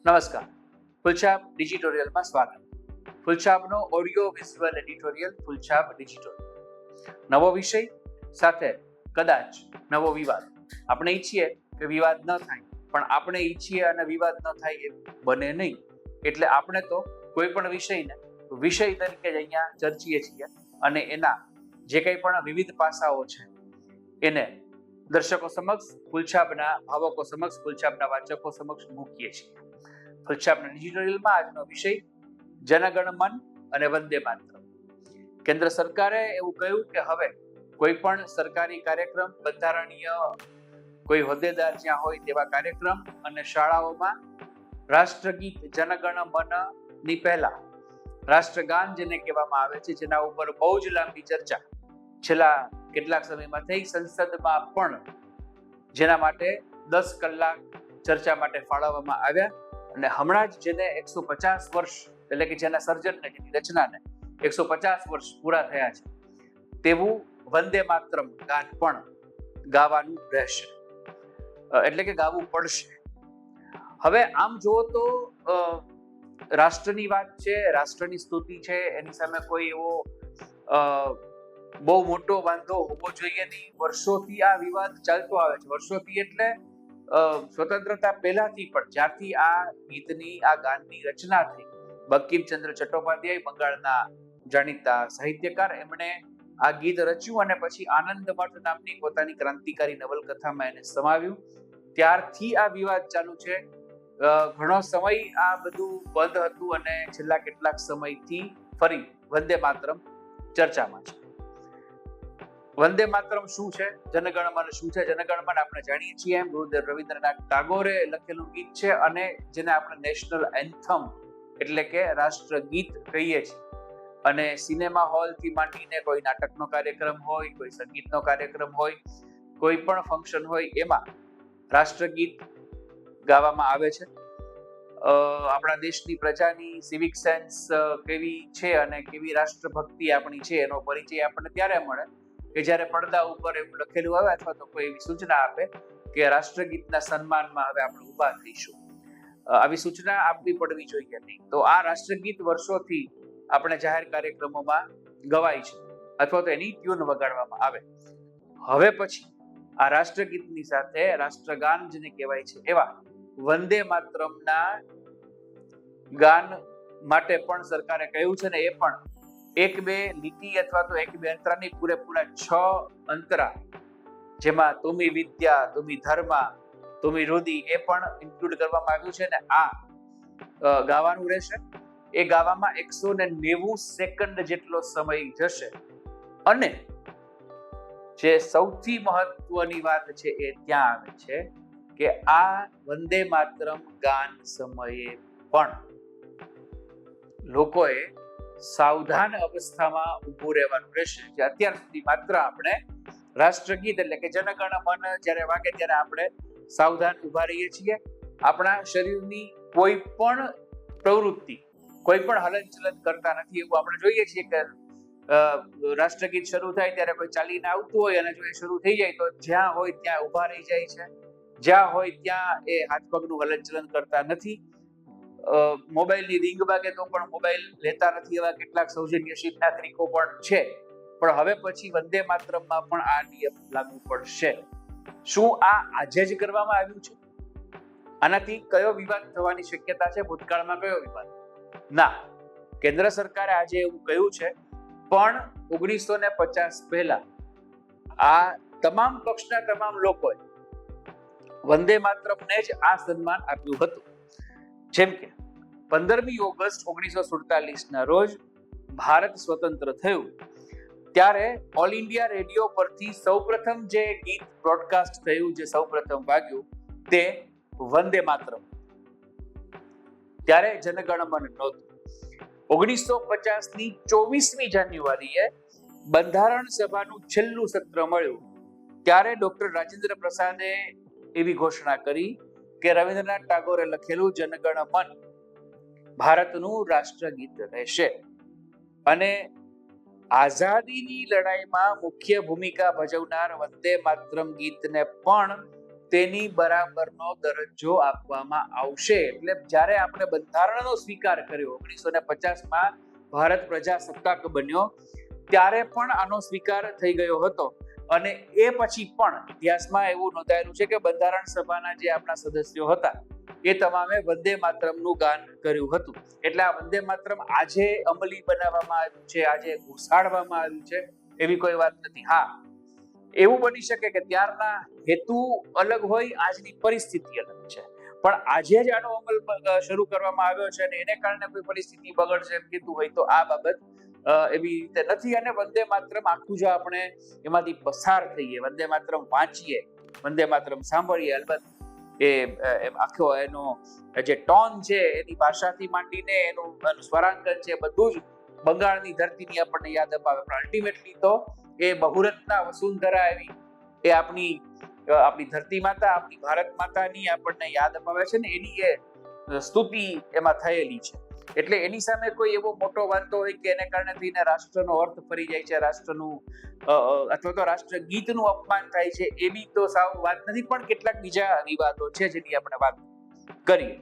નમસ્કાર. ફૂલછાપ ડિજિટોરિયલમાં સ્વાગત. ફૂલછાપનો audio visual editorial Phulchhab ડિજિટોરિયલ. નવો વિષય સાથે કદાચ નવો વિવાદ. આપણે ઈચ્છીએ કે વિવાદ ન થાય, પણ આપણે ઈચ્છીએ અને વિવાદ ન થાય એ બને નહીં. એટલે આપણે તો કોઈ પણ વિષયને વિષય તરીકે જ અહીંયા ચર્ચીએ છીએ અને એના જે કંઈ પણ વિવિધ પાસાઓ છે એને દર્શકો સમક્ષ, ફૂલછાપના ભાવકો સમક્ષ, ફૂલછાપના વાચકો સમક્ષ મૂકીએ છીએ. ફૂલછાપના ડિજિટોરિયલમાં આજનો વિષય જનગણ મન અને વંદે માતરમ. કેન્દ્ર સરકારે એવું કહ્યું કે હવે કોઈ પણ સરકારી કાર્યક્રમ, બંધારણીય કોઈ હોદ્દેદાર જ્યાં હોય તેવા કાર્યક્રમ અને શાળાઓમાં રાષ્ટ્રગીત જનગણ મન ની પહેલા રાષ્ટ્રગાન જેને કહેવામાં આવે છે, જેના ઉપર બહુ જ લાંબી ચર્ચા છેલ્લા કેટલાક સમયમાં થઈ, સંસદમાં પણ જેના માટે 10 કલાક ચર્ચા માટે ફાળવવામાં આવ્યા અને હમણાં જ જેને 150 વર્ષ એટલે કે જેના સર્જનને, જેની રચનાને 150 વર્ષ પૂરા થયા છે તેવું વંદે માતરમ ગાન પણ ગાવાનું રહેશે, એટલે કે ગાવું પડશે. હવે આમ જુઓ તો રાષ્ટ્રની વાત છે, રાષ્ટ્રની સ્તુતિ છે, એની સામે કોઈ એવો બહુ મોટો વાંધો હોવો જોઈએ નહીં. વર્ષોથી આ વિવાદ ચાલતો આવે છે, વર્ષોથી એટલે સ્વતંત્રતા પહેલાથી પણ, જ્યારથી આ ગીતની, આ ગાનની રચના થઈ. બંકિમચંદ્ર ચટ્ટોપાધ્યાય, બંગાળના જાણીતા સાહિત્યકાર, એમણે આ ગીત રચ્યું અને પછી આનંદ મઠ નામની પોતાની ક્રાંતિકારી નવલકથામાં એને સમાવ્યું. ત્યારથી આ વિવાદ ચાલુ છે. ઘણો સમય આ બધું બંધ હતું અને છેલ્લા કેટલાક સમયથી ફરી વંદે માતરમ ચર્ચામાં છે. વંદે માતરમ શું છે, જનગણ મન શું છે? જનગણ મન આપણે જાણીએ છીએ એમ ગુરુદેવ રવિન્દ્રનાથ ટાગોરે લખેલું ગીત છે અને જેને આપણે નેશનલ એન્થમ એટલે કે રાષ્ટ્રગીત કહીએ છીએ. અને સિનેમા હોલથી માંડીને કોઈ નાટકનો કાર્યક્રમ હોય, કોઈ સંગીતનો કાર્યક્રમ હોય, કોઈ પણ ફંક્શન હોય, એમાં રાષ્ટ્રગીત ગાવામાં આવે છે. આપણા દેશની પ્રજાની સિવિક સેન્સ કેવી છે અને કેવી રાષ્ટ્રભક્તિ આપણી છે એનો પરિચય આપણને ત્યારે મળે કે જ્યારે પડદા ઉપર એવું લખેલું આવે અથવા તો કોઈ એવી સૂચના આપે કે રાષ્ટ્રગીતના સન્માનમાં હવે આપણે ઊભા થઈશું. આવી સૂચના આપવી પડવી જોઈએ નહીં. તો આ રાષ્ટ્રગીત વર્ષોથી આપણે જાહેર કાર્યક્રમોમાં ગવાય છે અથવા તો એની ટ્યુન વગાડવામાં આવે. હવે પછી આ રાષ્ટ્રગીતની સાથે રાષ્ટ્રગાન જેને કહેવાય છે એવા વંદે માતરમના ગાન માટે પણ સરકારે કહ્યું છે ને એ પણ 1-2 લીટી અથવા તો 1-2 અંતરાની પૂરેપૂરા 6 અંતરા, જેમાં તુમી વિદ્યા, તુમી ધર્મા, તુમી રુધિ એ પણ ઇન્ક્લુડ કરવામાં આવ્યું છે ને આ ગાવાનું રહેશે. એ ગાવામાં 190 સેકન્ડ જેટલો સમય જશે અને જે સૌથી મહત્વની વાત છે એ ત્યાં આવે છે કે આ વંદે માતરમ ગાન સમયે પણ લોકોએ સાવધાન અવસ્થામાં ઊભું રહેવાનું રહેશે. જે અત્યાર સુધી માત્ર આપણે રાષ્ટ્રગીત એટલે કે જનગણ મન જ્યારે વાગે ત્યારે આપણે સાવધાન ઊભા રહીએ છીએ. આપણા શરીરની કોઈ પણ પ્રવૃત્તિ, કોઈ પણ હલનચલન કરતા નથી. એવું આપણે જોઈએ છીએ કે રાષ્ટ્રગીત શરૂ થાય ત્યારે કોઈ ચાલીને આવતું હોય અને જો એ શરૂ થઈ જાય તો જ્યાં હોય ત્યાં ઊભા રહી જાય છે, જ્યાં હોય ત્યાં એ હાથ પગનું હલનચલન કરતા નથી. મોબાઈલની રિંગ વાગે તો પણ મોબાઈલ લેતા નથી. એવા કેટલાક સૌજન્યશીલ નાગરિકો પણ છે. પણ હવે પછી વંદે માતરમમાં પણ આ નિયમ લાગુ પડશે. શું આ આજે જ કરવામાં આવ્યું છે? આનાથી કયો વિવાદ થવાની શક્યતા છે? ભૂતકાળમાં કયો વિવાદ? ના, કેન્દ્ર સરકારે આજે એવું કહ્યું છે, પણ 1950 પહેલા આ તમામ પક્ષના તમામ લોકોએ વંદે માતરમને જ આ સન્માન આપ્યું હતું. જેમ કે 15મી ઓગસ્ટ 1947 ના રોજ ભારત સ્વતંત્ર થયું ત્યારે ઓલ ઇન્ડિયા રેડિયો પરથી સૌપ્રથમ જે ગીત બ્રોડકાસ્ટ થયું, જે સૌપ્રથમ વાગ્યું તે વંદે માતરમ. ત્યારે જનગણ મન નહોતું. 1950ની 24મી જાન્યુઆરીએ બંધારણ સભાનું છેલ્લું સત્ર મળ્યું ત્યારે ડોક્ટર રાજેન્દ્ર પ્રસાદે એવી ઘોષણા કરી કે રવિન્દ્રનાથ ટાગોરે લખેલું જનગણ મન ભારતનું રાષ્ટ્રગીત રહેશે અને આઝાદીની લડાઈમાં મુખ્ય ભૂમિકા ભજવનાર વંદે માતરમ ગીતને પણ તેની બરાબરનો દરજ્જો આપવામાં આવશે. એટલે જ્યારે આપણે બંધારણનો સ્વીકાર કર્યો 1950માં ભારત પ્રજાસત્તાક બન્યો ત્યારે પણ આનો સ્વીકાર થઈ ગયો હતો. અને એ પછી પણ ઇતિહાસમાં એવું નોંધાયેલું છે કે બંધારણ સભાના જે આપણા સદસ્યો હતા એ તમામે વંદે માતરમનું ગાન કર્યું હતું. એટલે આ વંદે માતરમ આજે અમલી બનાવવામાં આવ્યું છે, આજે ઘુસાડવામાં આવ્યું છે એવી કોઈ વાત નથી. હા, એવું બની શકે કે ત્યારના હેતુ અલગ હોય, આજની પરિસ્થિતિ અલગ છે, પણ આજે જ આનો અમલ શરૂ કરવામાં આવ્યો છે અને એને કારણે કોઈ પરિસ્થિતિ બગડશે એમ કીધું હોય તો આ બાબત એવી રીતે નથી. અને વંદે માતરમ આખું જો આપણે એમાંથી પસાર થઈએ, વંદે માતરમ વાંચીએ, વંદે માતરમ સાંભળીએ, અલબત્ત એ આખો એનો જે ટોન છે એની ભાષાથી માંડીને એનું સ્વરાંકન છે બધું જ બંગાળની ધરતીની આપણને યાદ અપાવે. પણ અલ્ટિમેટલી તો એ બહુરત્ના વસુંધરા એવી એ આપણી ધરતી માતા, આપણી ભારત માતાની આપણને યાદ અપાવે છે ને એની એ સ્તુતિ એમાં થયેલી છે. એટલે એની સામે કોઈ એવો મોટો વાંધો હોય કે એને કારણે થઈને રાષ્ટ્રનો અર્થ ફરી જાય છે, રાષ્ટ્રનું અથવા તો રાષ્ટ્રગીતનું અપમાન થાય છે એવી તો સાવ વાત નથી. પણ કેટલાક બીજા વિવાદો છે જેની આપણે વાત કરીએ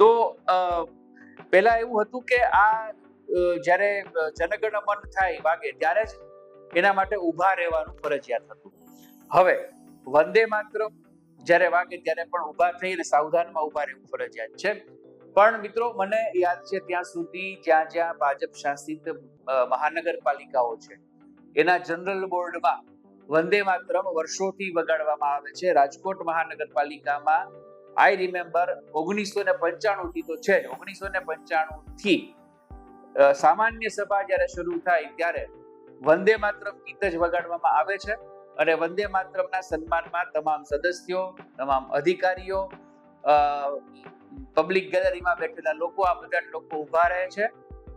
તો પહેલા એવું હતું કે આ જ્યારે જનગણ મન થાય વાગે ત્યારે જ એના માટે ઊભા રહેવાનું ફરજિયાત હતું. હવે વંદે માતરમ જ્યારે વાગે ત્યારે પણ ઊભા થઈને સાવધાનમાં ઊભા રહેવું ફરજિયાત છે. પણ મિત્રો મને યાદ છે ત્યાં સુધી જ્યાં ભાજપ શાસિત મહાનગરપાલિકાઓ છે એના જનરલ બોર્ડમાં વંદે માતરમ વર્ષોથી વગાડવામાં આવે છે. રાજકોટ મહાનગરપાલિકામાં આઈ રિમેમ્બર 1995 થી તો છે જ, 1995 થી સામાન્ય સભા જ્યારે શરૂ થાય ત્યારે વંદે માતરમ ગીત જ વગાડવામાં આવે છે. અને વંદે માતરમના સન્માનમાં તમામ સદસ્યો, તમામ અધિકારીઓ, પબ્લિક ગેલેરીમાં બેઠેલા લોકો, આ બધા લોકો ઊભા રહે છે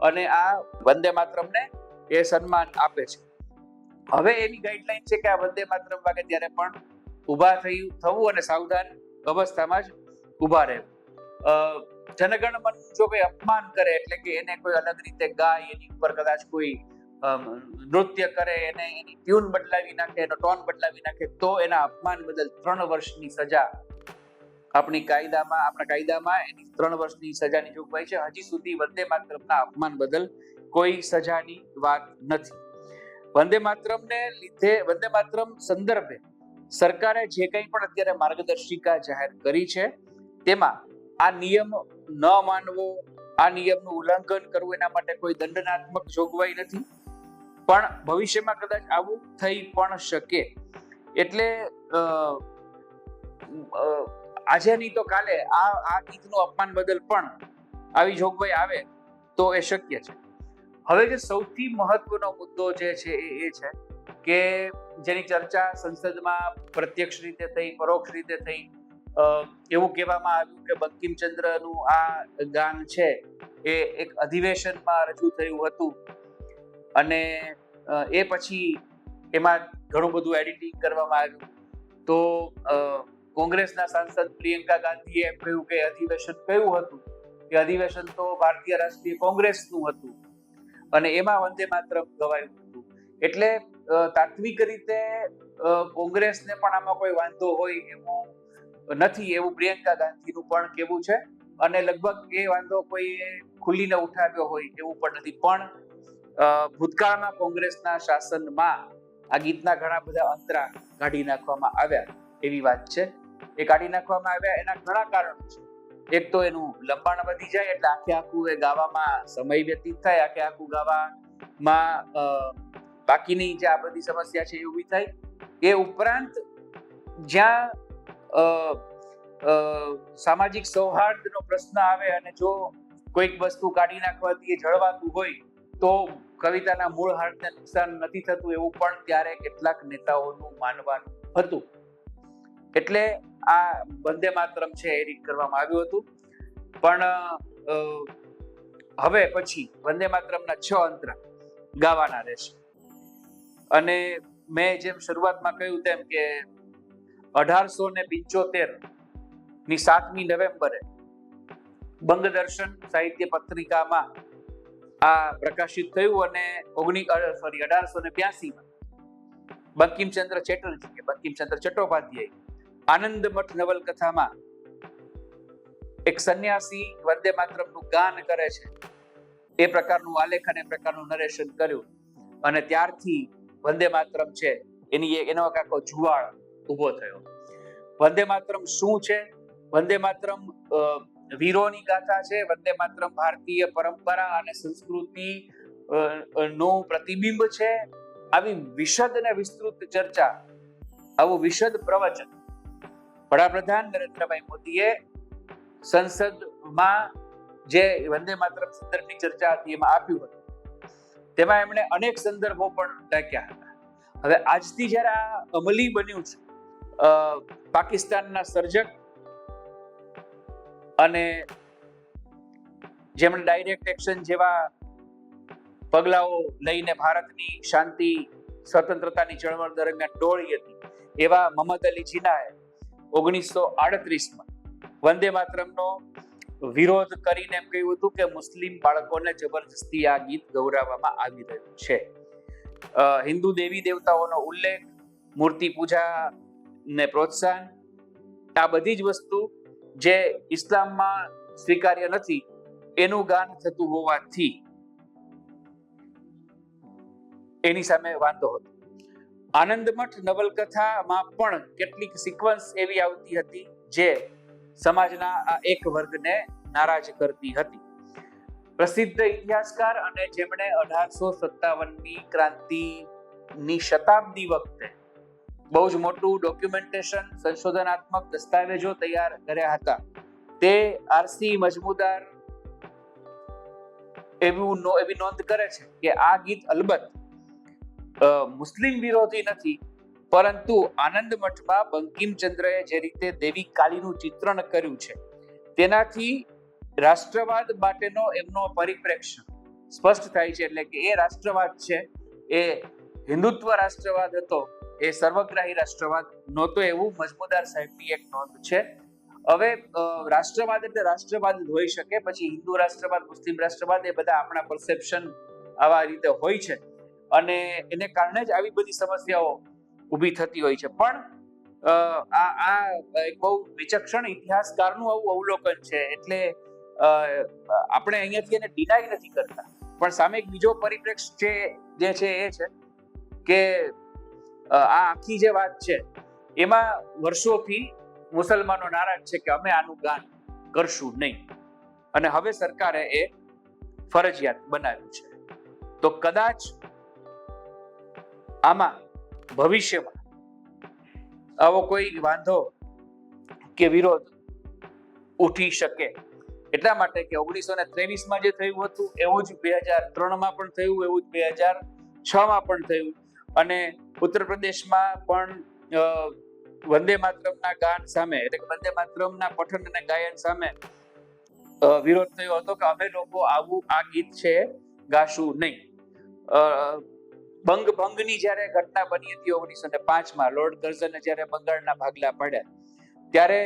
અને આ વંદે માતરમને એ સન્માન આપે છે. હવે એની ગાઈડલાઈન છે કે આ વંદે માતરમ વાગે ત્યારે પણ ઊભા થવું અને સાવધાન અવસ્થામાં જ ઊભા રહેવું. જનગણ મન જો કોઈ અપમાન કરે એટલે કે એને કોઈ અલગ રીતે ગાય, એની ઉપર કદાચ કોઈ નૃત્ય કરે, એને એની ટ્યુન બદલાવી નાખે, એનો ટોન બદલાવી નાખે તો એના અપમાન બદલ 3 વર્ષની સજા આપણા કાયદામાં એની 3 વર્ષની સજાની જોગવાઈ છે. હજી સુધી વંદે માતરમના અપમાન બદલ કોઈ સજાની વાત નથી. વંદે માતરમ સંદર્ભે સરકારે જે કંઈ પણ અત્યારે માર્ગદર્શિકા જાહેર કરી છે તેમાં આ નિયમ ન માનવો, આ નિયમનું ઉલ્લંઘન કરવું એના માટે કોઈ દંડનાત્મક જોગવાઈ નથી. પણ ભવિષ્યમાં કદાચ આવું થઈ પણ શકે. એટલે આજે નહીં તો કાલે આ ગીતનું અપમાન બદલ પણ આવી જોગવાઈ આવે તો એ શક્ય છે. હવે જે સૌથી મહત્વનો મુદ્દો જે છે એ છે કે જેની ચર્ચા સંસદમાં પ્રત્યક્ષ રીતે થઈ, પરોક્ષ રીતે થઈ. એવું કહેવામાં આવ્યું કે બંકિમચંદ્રનું આ ગાન છે એ એક અધિવેશનમાં રજૂ થયું હતું અને એ પછી એમાં ઘણું બધું એડિટિંગ કરવામાં આવ્યું. તો કોંગ્રેસના સાંસદ પ્રિયંકા ગાંધીએ કહ્યું કે અધિવેશન કયું હતું? કે અધિવેશન તો ભારતીય રાષ્ટ્રીય કોંગ્રેસનું હતું અને એમાં વંદે માતરમ ગવાયું હતું. એટલે તાત્વિક રીતે કોંગ્રેસને પણ આમાં કોઈ વાંધો હોય એવું નથી એવું પ્રિયંકા ગાંધીનું પણ કહેવું છે. અને લગભગ એ વાંધો કોઈ ખુલીને ઉઠાવ્યો હોય એવું પણ નથી. પણ ભૂતકાળમાં કોંગ્રેસના શાસનમાં આ ગીતના ઘણા બધા અંતરા કાઢી નાખવામાં આવ્યા એવી વાત છે. એ કાઢી નાખવામાં આવ્યા એના ઘણા કારણો છે. એક તો એનું લંબાણ વધી જાય એટલે આખું એ ગાવામાં સમય વ્યતીત થાય, આખું ગાવામાં બાકીની જે આ બધી સમસ્યા છે એ ઊભી થાય. એ ઉપરાંત જ્યાં સામાજિક સૌહાર્દનો પ્રશ્ન આવે અને જો કોઈક વસ્તુ કાઢી નાખવાથી એ જળવાતું હોય તો કવિતાના મૂળ હાર્દને નુકસાન નથી થતું એવું પણ ત્યારે કેટલાક નેતાઓનું માનવાનું હતું. એટલે આ વંદે માતરમ છે એડિટ કરવામાં આવ્યું હતું. પણ હવે પછી વંદે માતરમના 6 અંતરા ગાવાના રહેશે. અને મેં જેમ શરૂઆતમાં કહ્યું તેમ કે 1875 ની 7મી નવેમ્બરે બંગદર્શન સાહિત્ય પત્રિકામાં આ પ્રકાશિત થયું અને 1882 બંકિમચંદ્ર ચટ્ટોપાધ્યાય આનંદ મઠ નવલકથામાં એક સંન્યાસી વંદે માતરમનું ગાન કરે છે, એ પ્રકારનું આલેખન, એ પ્રકારનું નરેશન કર્યું અને ત્યારથી વંદે માતરમ છે એનો એક આખો જુવાળ ઉભો થયો. વંદે માતરમ શું છે? વંદે માતરમ વીરોની ગાથા છે. વંદે માતરમ ભારતીય પરંપરા અને સંસ્કૃતિ નું પ્રતિબિંબ છે. આવી વિશદ અને વિસ્તૃત ચર્ચા, આવું વિશદ પ્રવચન વડાપ્રધાન નરેન્દ્રભાઈ મોદીએ સંસદમાં જે વંદે માતરમ સંદર્ભની ચર્ચા હતી એમાં આપ્યું હતું. તેમાં એમણે અનેક સંદર્ભો પણ ટાંક્યા હતા. હવે આજથી જ્યારે આ અમલી બન્યું છે, પાકિસ્તાનના સર્જક અને જેમણે ડાયરેક્ટ એક્શન જેવા પગલાઓ લઈને ભારતની શાંતિ સ્વતંત્રતાની ચળવળ દરમિયાન ડોળી હતી, એવા મોહમ્મદ અલી જીનાએ 1938માં વંદે માતરમનો વિરોધ કરીને એમ કહ્યું હતું કે મુસ્લિમ બાળકોને જબરજસ્તી આ ગીત ગૌરાવવામાં આવી રહ્યું છે. હિન્દુ દેવી દેવતાઓનો ઉલ્લેખ, મૂર્તિ પૂજા ને પ્રોત્સાહન, આ બધી જ વસ્તુ જે ઇસ્લામમાં સ્વીકાર્ય નથી એનું ગાન થતું હોવાથી એની સામે વાંધો હતો. આનંદમઠ નવલકથામાં પણ કેટલીક સિક્વન્સ એવી આવતી હતી જે સમાજના આ એક વર્ગને નારાજ કરતી હતી. પ્રસિદ્ધ ઇતિહાસકાર અને જેમણે 1857ની ક્રાંતિની શતાબ્દી વખતે બહુ જ મોટું ડોક્યુમેન્ટેશન, સંશોધનાત્મક દસ્તાવેજો તૈયાર કર્યા હતા, તે આરસી મજમુદાર એવી નોંધ કરે છે કે આ ગીત અલબત્ત મુસ્લિમ વિરોધી નથી, પરંતુ આનંદ મઠમાં બંકિમચંદ્રએ જે રીતે દેવી કાલીનું ચિત્રણ કર્યું છે તેનાથી રાષ્ટ્રવાદ માટેનો એમનો પરિપ્રેક્ષ્ય સ્પષ્ટ થાય છે. એટલે કે એ રાષ્ટ્રવાદ છે એ હિન્દુત્વ રાષ્ટ્રવાદ હતો, એ સર્વગ્રાહી રાષ્ટ્રવાદ નહોતો, એવું મજમુદાર સાહેબની એક નોંધ છે. હવે રાષ્ટ્રવાદ એટલે રાષ્ટ્રવાદ જ હોઈ શકે, પછી હિન્દુ રાષ્ટ્રવાદ, મુસ્લિમ રાષ્ટ્રવાદ, એ બધા આપણા પરસેપ્શન આવા રીતે હોય છે અને એને કારણે જ આવી બધી સમસ્યાઓ ઊભી થતી હોય છે. પણ આ એક બહુ વિચક્ષણ ઇતિહાસકારનું આવું અવલોકન છે, એટલે આપણે અહીંયાથી એને ડિનાય નથી કરતા, પણ સામે એક બીજો પરિપ્રેક્ષ્ય જે છે એ છે કે આ આખી જે વાત છે એમાં વર્ષોથી મુસલમાનો નારાજ છે કે અમે આનું ગાન કરશું નહીં, અને હવે સરકારે એ ફરજિયાત બનાવ્યું છે. તો કદાચ આમાં ભવિષ્યમાં આવો કોઈ વાંધો કે વિરોધ ઉઠી શકે, એટલા માટે કે 1923માં જે થયું હતું એવું જ 2003માં પણ થયું, એવું જ 2006માં પણ થયું, અને ઉત્તર પ્રદેશમાં પણ વંદે માતરમના ગાન સામે, એટલે કે વંદે માતરમના પઠન અને ગાયન સામે વિરોધ થયો હતો કે અમે લોકો આવું આ ગીત છે ગાશું નહીં. ભંગની જ્યારે ઘટના બની હતી 1905માં, લોર્ડ કર્ઝને જ્યારે બંગાળના ભાગલા પાડ્યા, ત્યારે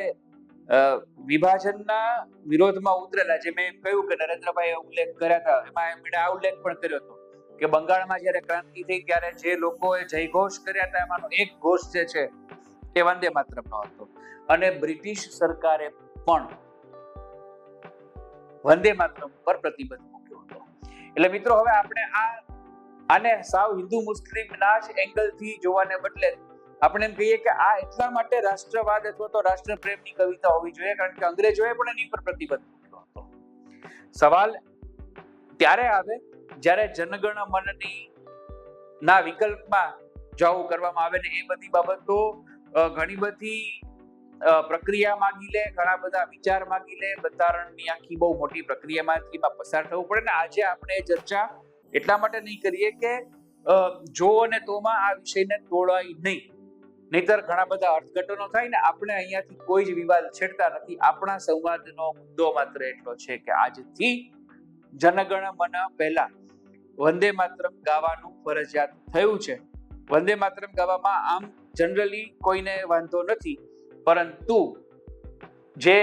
વિભાજનના વિરોધમાં ઉતરેલા, જે મેં કહ્યું કે નરેન્દ્રભાઈએ ઉલ્લેખ કર્યા હતા, એમાં એમણે આ ઉલ્લેખ પણ કર્યો હતો કે બંગાળમાં જ્યારે ક્રાંતિ થઈ ત્યારે જે લોકોએ જયઘોષ કર્યા હતા એમાંનો એક ઘોષ જે છે એ વંદે માતરમનો હતો, અને બ્રિટિશ સરકારે પણ વંદે માતરમ પર પ્રતિબંધ મૂક્યો હતો. એટલે મિત્રો, હવે આપણે આને સાવ હિન્દુ મુસ્લિમના જ એંગલથી જોવાને બદલે આપણે એમ કહીએ કે આ એટલા માટે રાષ્ટ્રવાદ અથવા તો રાષ્ટ્રપ્રેમની કવિતા હોવી જોઈએ કારણ કે અંગ્રેજોએ પણ એની પર પ્રતિબંધ મૂક્યો હતો. સવાલ ત્યારે આવે જ્યારે જનગણ મનની ના વિકલ્પમાં જો આવું કરવામાં આવે ને એ બધી બાબતો ઘણી બધી પ્રક્રિયા માંગી લે, ઘણા બધા વિચાર માંગી લે, બંધારણની આખી બહુ મોટી પ્રક્રિયામાંથી પસાર થવું પડે. ને આજે આપણે ચર્ચા એટલા માટે નહીં કરીએ કે જો અને તોમાં આ વિષયને તોડાય નહીં, નહીતર ઘણા બધા અર્થઘટનો થાય ને આપણે અહીંયાથી કોઈ જ વિવાદ છેડતા નથી. આપણા સંવાદનો મુદ્દો માત્ર એટલો છે કે આજથી જનગણ મન પહેલા વંદે માતરમ ગાવાનું ફરજિયાત થયું છે. વંદે માતરમ ગાવામાં આમ જનરલી કોઈને વાંધો નથી, પરંતુ જે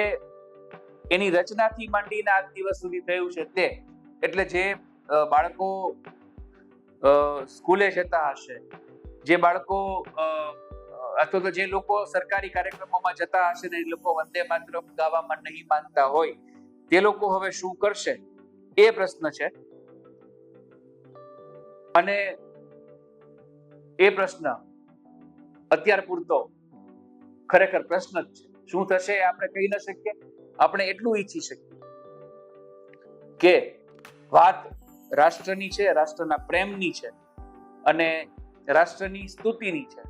એની રચનાથી માંડીને આજ દિવસ સુધી થયું છે તે, એટલે જે બાળકો સ્કૂલે જતા હશે, જે બાળકો અથવા તો જે લોકો સરકારી કાર્યક્રમોમાં જતા હશે ને એ લોકો વંદે માતરમ ગાવામાં નહીં માનતા હોય તે લોકો હવે શું કરશે એ પ્રશ્ન છે. અને એ પ્રશ્ન અત્યાર પૂરતો ખરેખર પ્રશ્ન જ છે. શું થશે એ આપણે કહી ન શકીએ. આપણે એટલું ઈચ્છી શકીએ કે વાત રાષ્ટ્રની છે, રાષ્ટ્રના પ્રેમની છે અને રાષ્ટ્રની સ્તુતિની છે,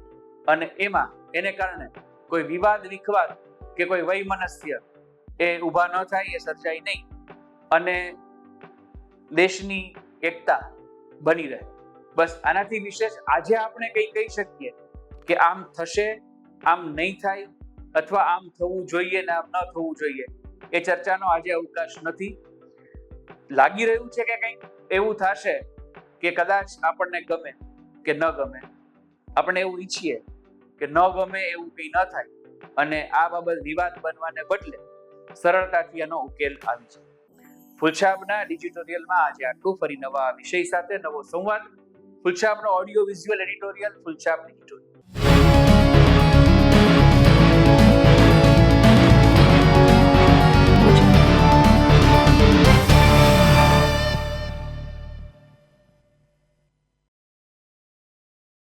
અને એમાં એને કારણે કોઈ વિવાદ વિખવાદ કે કોઈ વૈમનસ્ય એ ઊભા ન થાય, એ સર્જાય નહીં અને દેશની એકતા બની રહે. બસ આનાથી વિશેષ આજે આપણે કંઈ કહી શકીએ કે આમ થશે, આમ નહીં થાય, અથવા આમ થવું જોઈએ ને આમ ન થવું જોઈએ, એ ચર્ચાનો આજે અવકાશ નથી. લાગી રહ્યું છે કે કંઈક એવું થશે કે કદાચ આપણને ગમે કે ન ગમે, આપણે એવું ઈચ્છીએ કે ન ગમે એવું કંઈ ન થાય અને આ બાબત વિવાદ બનવાને બદલે સરળતાથી આનો ઉકેલ આવી જાય. ફૂલછાપના ડિજિટોરિયલમાં આજે આટલું. ફરી નવા વિષય સાથે નવો સંવાદ. ફૂલછાપનો ઓડિયો વિઝ્યુઅલ એડિટોરિયલ ફૂલછાપ ડિજિટોરિયલ.